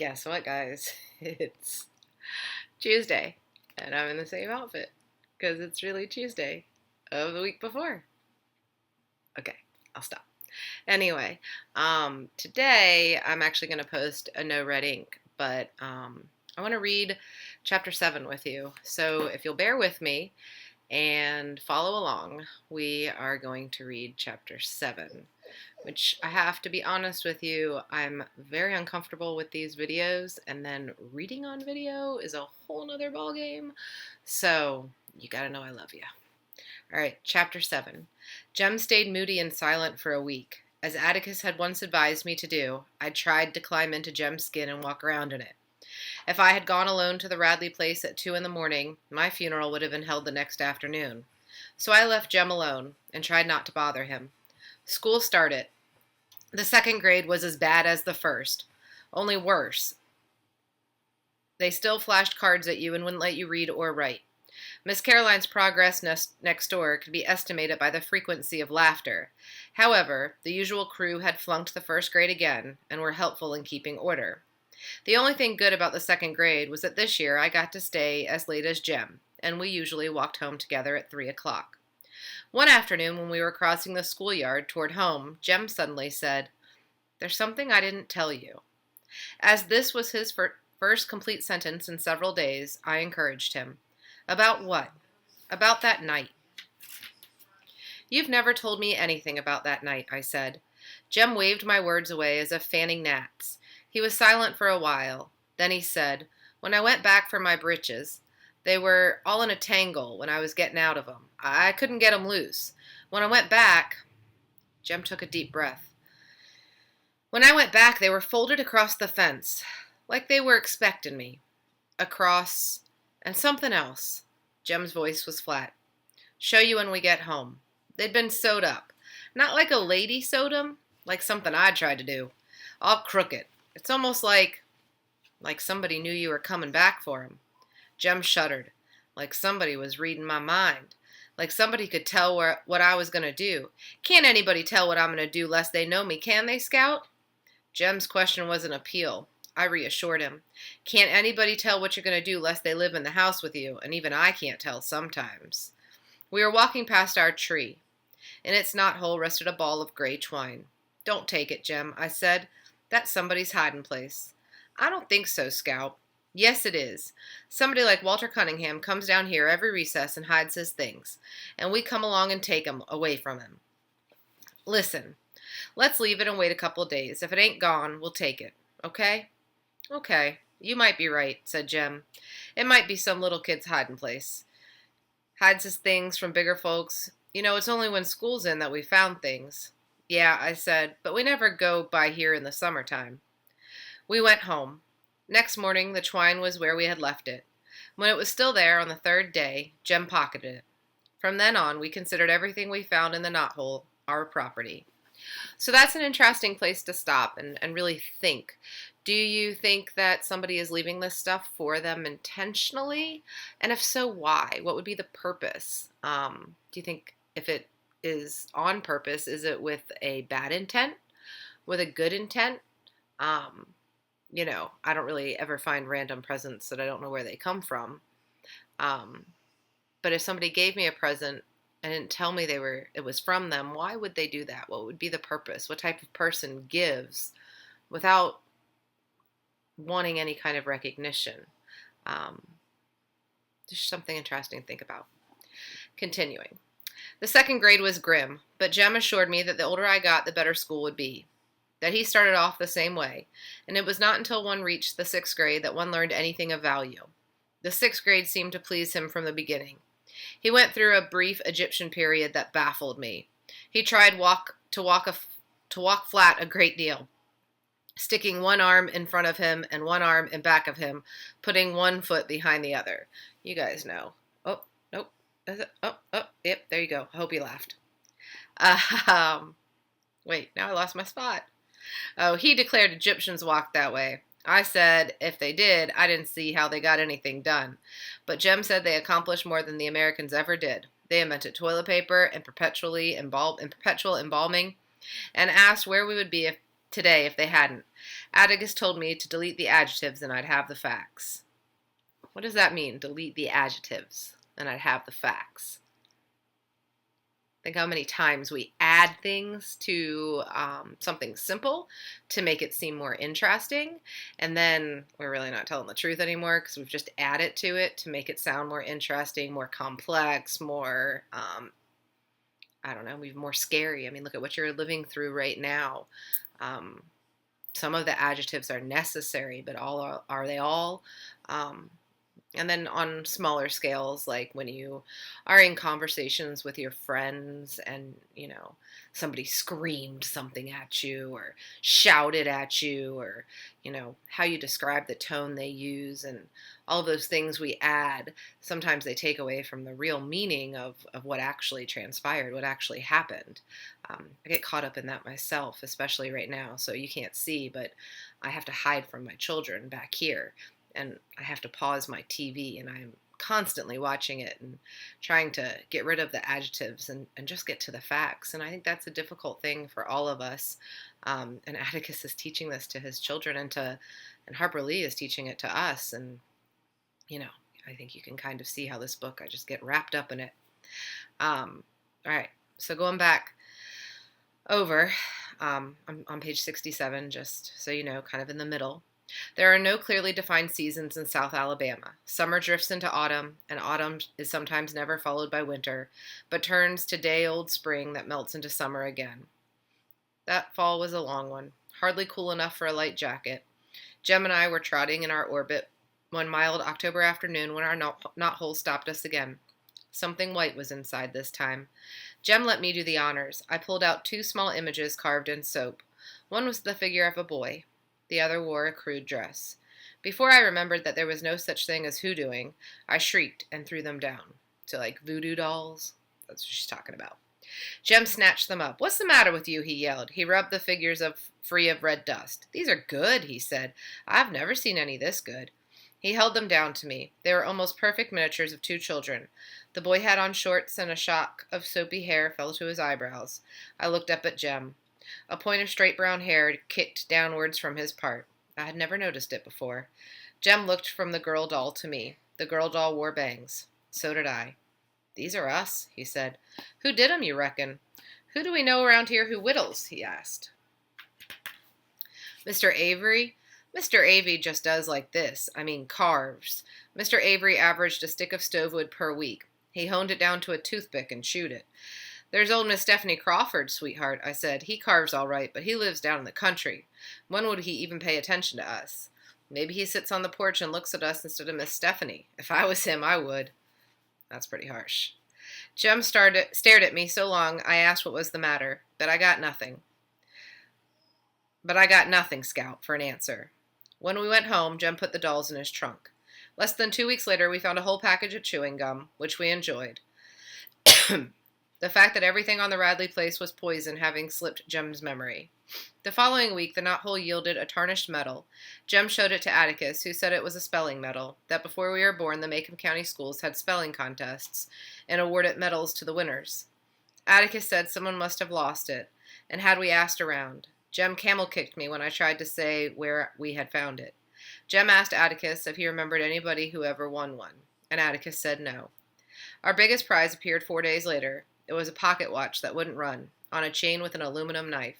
Guess what, guys? It's Tuesday, and I'm in the same outfit because it's really Tuesday of the week before. Okay, I'll stop. Anyway, today I'm actually going to post a no red ink, but I want to read chapter 7 with you. So if you'll bear with me and follow along, we are going to read chapter 7. Which I have to be honest with you, I'm very uncomfortable with these videos, and then reading on video is a whole nother ballgame. So, you gotta know I love you. Alright, chapter 7. Jem stayed moody and silent for a week. As Atticus had once advised me to do, I tried to climb into Jem's skin and walk around in it. If I had gone alone to the Radley place at 2 in the morning, my funeral would have been held the next afternoon. So I left Jem alone and tried not to bother him. School started. The second grade was as bad as the first, only worse. They still flashed cards at you and wouldn't let you read or write. Miss Caroline's progress next door could be estimated by the frequency of laughter. However, the usual crew had flunked the first grade again and were helpful in keeping order. The only thing good about the second grade was that this year I got to stay as late as Jem, and we usually walked home together at 3 o'clock. One afternoon when we were crossing the schoolyard toward home, Jem suddenly said, "There's something I didn't tell you." As this was his first complete sentence in several days, I encouraged him. "About what?" "About that night." "You've never told me anything about that night," I said. Jem waved my words away as if fanning gnats. He was silent for a while. Then he said, "When I went back for my breeches, they were all in a tangle when I was getting out of 'em. I couldn't get 'em loose. When I went back—" Jem took a deep breath. "When I went back, they were folded across the fence, like they were expecting me. Across, and something else." Jem's voice was flat. "Show you when we get home. They'd been sewed up. Not like a lady sewed 'em, like something I tried to do. All crooked. It's almost like somebody knew you were coming back for 'em." Jem shuddered, like somebody was reading my mind, like somebody could tell what I was going to do. Can't anybody tell what I'm going to do lest they know me, can they, Scout? Jem's question was an appeal. I reassured him. Can't anybody tell what you're going to do lest they live in the house with you, and even I can't tell sometimes. We were walking past our tree. In its knothole rested a ball of gray twine. "Don't take it, Jem," I said. "That's somebody's hiding place." "I don't think so, Scout." "Yes, it is. Somebody like Walter Cunningham comes down here every recess and hides his things, and we come along and take 'em away from him. Listen, let's leave it and wait a couple days. If it ain't gone, we'll take it. Okay?" "Okay, you might be right," said Jem. "It might be some little kid's hiding place. Hides his things from bigger folks. You know, it's only when school's in that we found things." "Yeah," I said, "but we never go by here in the summertime." We went home. Next morning, the twine was where we had left it. When it was still there on the third day, Jem pocketed it. From then on, we considered everything we found in the knothole our property. So that's an interesting place to stop and really think. Do you think that somebody is leaving this stuff for them intentionally? And if so, why? What would be the purpose? Do you think if it is on purpose, is it with a bad intent? With a good intent? I don't really ever find random presents that I don't know where they come from. But if somebody gave me a present and didn't tell me it was from them, why would they do that? What would be the purpose? What type of person gives without wanting any kind of recognition? Just something interesting to think about. Continuing. The second grade was grim, but Jem assured me that the older I got, the better school would be. That he started off the same way, and it was not until one reached the 6th grade that one learned anything of value. The 6th grade seemed to please him from the beginning. He went through a brief Egyptian period that baffled me. He tried to walk flat a great deal, sticking one arm in front of him and one arm in back of him, putting one foot behind the other. You guys know. Oh, nope. Is it? Oh, yep, there you go. I hope you laughed. Wait, now I lost my spot. Oh, he declared Egyptians walked that way. I said if they did, I didn't see how they got anything done. But Jem said they accomplished more than the Americans ever did. They invented toilet paper and perpetual embalming, and asked where we would be today if they hadn't. Atticus told me to delete the adjectives and I'd have the facts. What does that mean, delete the adjectives and I'd have the facts? Think how many times we add things to something simple to make it seem more interesting, and then we're really not telling the truth anymore because we've just added to it to make it sound more interesting, more complex, more, I don't know, maybe more scary. I mean, look at what you're living through right now. Some of the adjectives are necessary, but are they all? And then on smaller scales, like when you are in conversations with your friends and, somebody screamed something at you or shouted at you, or, how you describe the tone they use, and all of those things we add, sometimes they take away from the real meaning of what actually transpired, what actually happened. I get caught up in that myself, especially right now. So you can't see, but I have to hide from my children back here. And I have to pause my TV, and I'm constantly watching it and trying to get rid of the adjectives and just get to the facts. And I think that's a difficult thing for all of us. And Atticus is teaching this to his children, and Harper Lee is teaching it to us. And, I think you can kind of see how this book, I just get wrapped up in it. All right. So going back over, I'm on page 67, just so you know, kind of in the middle. There are no clearly defined seasons in South Alabama. Summer drifts into autumn, and autumn is sometimes never followed by winter, but turns to day-old spring that melts into summer again. That fall was a long one, hardly cool enough for a light jacket. Jem and I were trotting in our orbit one mild October afternoon when our knothole stopped us again. Something white was inside this time. Jem let me do the honors. I pulled out 2 small images carved in soap. One was the figure of a boy. The other wore a crude dress. Before I remembered that there was no such thing as hoodooing, I shrieked and threw them down. So like voodoo dolls? That's what she's talking about. Jem snatched them up. "What's the matter with you?" he yelled. He rubbed the figures free of red dust. "These are good," he said. "I've never seen any this good." He held them down to me. They were almost perfect miniatures of 2 children. The boy had on shorts, and a shock of soapy hair fell to his eyebrows. I looked up at Jem. A point of straight brown hair kicked downwards from his part. I had never noticed it before. Jem looked from the girl doll to me. The girl doll wore bangs. So did I. "These are us," he said. "Who did 'em, you reckon?" "Who do we know around here who whittles?" he asked. "Mr. Avery?" "Mr. Avery just does like this. Carves. Mr. Avery averaged a stick of stovewood per week. He honed it down to a toothpick and chewed it. "There's old Miss Stephanie Crawford, sweetheart," I said. "He carves all right, but he lives down in the country. When would he even pay attention to us? Maybe he sits on the porch and looks at us instead of Miss Stephanie. If I was him, I would." That's pretty harsh. Jem stared at me so long I asked what was the matter, but I got nothing, Scout, for an answer. When we went home, Jem put the dolls in his trunk. Less than 2 weeks later, we found a whole package of chewing gum, which we enjoyed. The fact that everything on the Radley place was poison having slipped Jem's memory. The following week, the knothole yielded a tarnished medal. Jem showed it to Atticus, who said it was a spelling medal, that before we were born, the Macomb County schools had spelling contests and awarded medals to the winners. Atticus said someone must have lost it, and had we asked around. Jem camel-kicked me when I tried to say where we had found it. Jem asked Atticus if he remembered anybody who ever won one, and Atticus said no. Our biggest prize appeared 4 days later. It was a pocket watch that wouldn't run, on a chain with an aluminum knife.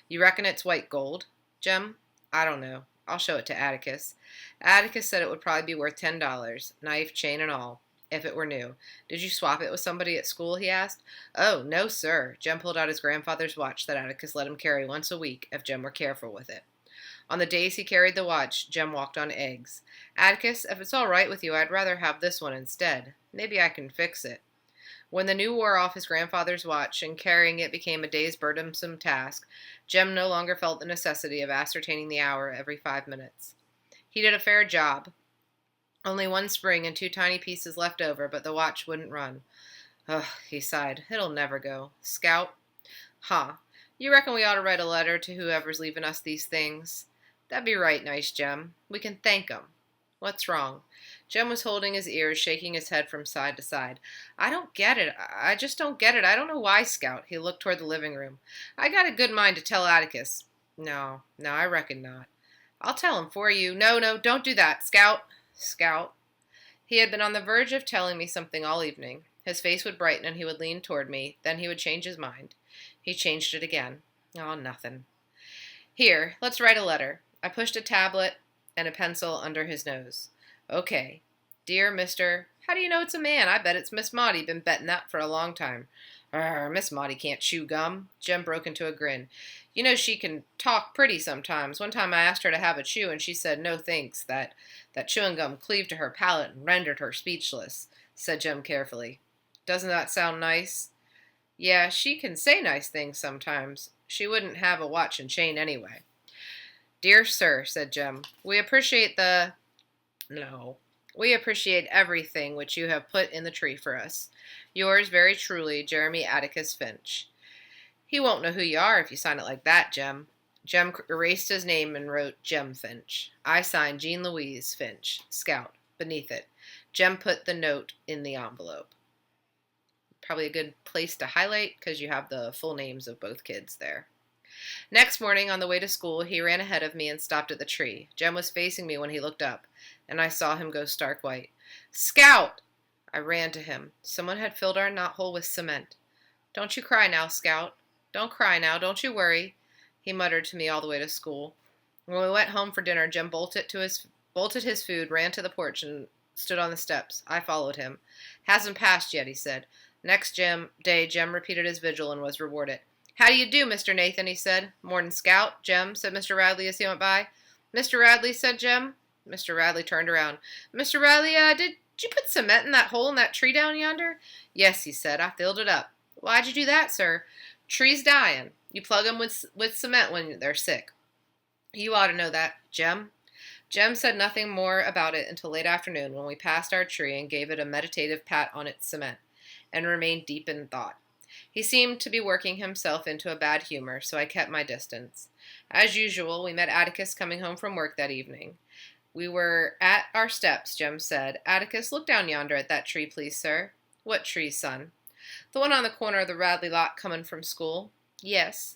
"You reckon it's white gold, Jem?" "I don't know. I'll show it to Atticus." Atticus said it would probably be worth $10, knife, chain, and all, if it were new. "Did you swap it with somebody at school?" he asked. "Oh, no, sir." Jem pulled out his grandfather's watch that Atticus let him carry once a week if Jem were careful with it. On the days he carried the watch, Jem walked on eggs. "Atticus, if it's all right with you, I'd rather have this one instead. Maybe I can fix it." When the new wore off his grandfather's watch and carrying it became a day's burdensome task, Jem no longer felt the necessity of ascertaining the hour every 5 minutes. He did a fair job. Only 1 spring and 2 tiny pieces left over, but the watch wouldn't run. "Ugh," he sighed. "It'll never go. Scout?" "Huh. You reckon we ought to write a letter to whoever's leaving us these things?" "That'd be right nice, Jem. We can thank 'em." "What's wrong?" Jem was holding his ears, shaking his head from side to side. "I don't get it. I just don't get it. I don't know why, Scout." He looked toward the living room. "I got a good mind to tell Atticus. No, no, I reckon not. I'll tell him for you. No, no, don't do that, Scout. Scout. He had been on the verge of telling me something all evening. His face would brighten and he would lean toward me. Then he would change his mind. He changed it again. Oh, nothing. Here, let's write a letter. I pushed a tablet and a pencil under his nose. Okay. Dear Mr. How do you know it's a man? I bet it's Miss Maudie. Been betting that for a long time. Miss Maudie can't chew gum. Jem broke into a grin. You know she can talk pretty sometimes. One time I asked her to have a chew, and she said no thanks, that chewing gum cleaved to her palate and rendered her speechless, said Jem carefully. Doesn't that sound nice? Yeah, she can say nice things sometimes. She wouldn't have a watch and chain anyway. Dear sir, said Jem, we appreciate everything which you have put in the tree for us. Yours very truly, Jeremy Atticus Finch. He won't know who you are if you sign it like that, Jem. Jem erased his name and wrote Jem Finch. I signed Jean Louise Finch, Scout, beneath it. Jem put the note in the envelope. Probably a good place to highlight because you have the full names of both kids there. Next morning, on the way to school, he ran ahead of me and stopped at the tree. Jem was facing me when he looked up, and I saw him go stark white. Scout! I ran to him. Someone had filled our knothole with cement. Don't you cry now, Scout. Don't cry now. Don't you worry, he muttered to me all the way to school. When we went home for dinner, Jem bolted his food, ran to the porch, and stood on the steps. I followed him. Hasn't passed yet, he said. Next day, Jem repeated his vigil and was rewarded. How do you do, Mr. Nathan, he said. Morning, Scout, Jem, said Mr. Radley as he went by. Mr. Radley, said Jem. Mr. Radley turned around. Mr. Radley, did you put cement in that hole in that tree down yonder? Yes, he said. I filled it up. Why'd you do that, sir? Trees dying. You plug 'em with cement when they're sick. You ought to know that, Jem. Jem said nothing more about it until late afternoon when we passed our tree and gave it a meditative pat on its cement, and remained deep in thought. He seemed to be working himself into a bad humor, so I kept my distance. As usual, we met Atticus coming home from work that evening. We were at our steps, Jem said. Atticus, look down yonder at that tree, please, sir. What tree, son? The one on the corner of the Radley lot coming from school. Yes.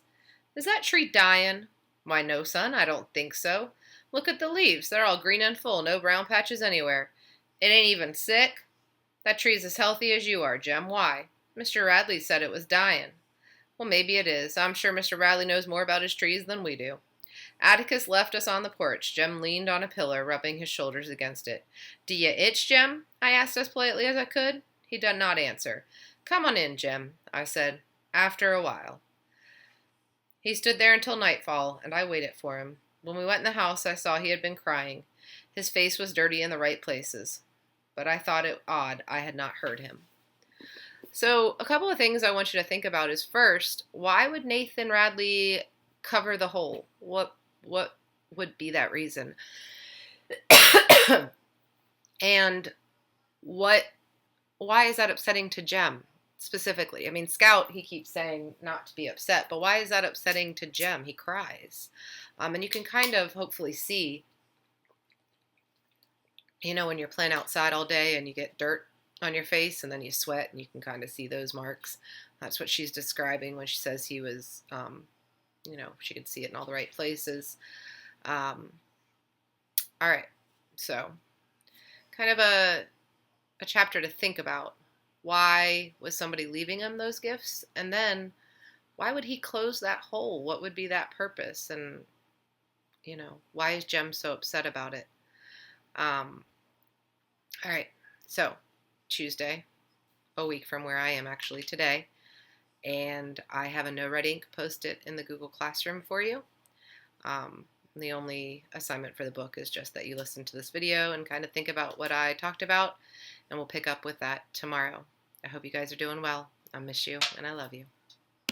Is that tree dying? Why, no, son, I don't think so. Look at the leaves. They're all green and full, no brown patches anywhere. It ain't even sick. That tree's as healthy as you are, Jem. Why? Mr. Radley said it was dying. Well, maybe it is. I'm sure Mr. Radley knows more about his trees than we do. Atticus left us on the porch. Jem leaned on a pillar, rubbing his shoulders against it. Do you itch, Jem? I asked as politely as I could. He did not answer. Come on in, Jem, I said, after a while. He stood there until nightfall, and I waited for him. When we went in the house, I saw he had been crying. His face was dirty in the right places. But I thought it odd I had not heard him. So a couple of things I want you to think about is, first, why would Nathan Radley cover the hole? What would be that reason? And why is that upsetting to Jem specifically? I mean, Scout, he keeps saying not to be upset, but why is that upsetting to Jem? He cries. And you can kind of hopefully see, when you're playing outside all day and you get dirt on your face and then you sweat and you can kind of see those marks. That's what she's describing when she says he was, she could see it in all the right places. All right. So kind of a chapter to think about. Why was somebody leaving him those gifts? And then why would he close that hole? What would be that purpose? And, why is Jem so upset about it? All right. So Tuesday, a week from where I am actually today, and I have a No Red Ink post-it in the Google Classroom for you. The only assignment for the book is just that you listen to this video and kind of think about what I talked about, and we'll pick up with that tomorrow. I hope you guys are doing well. I miss you, and I love you.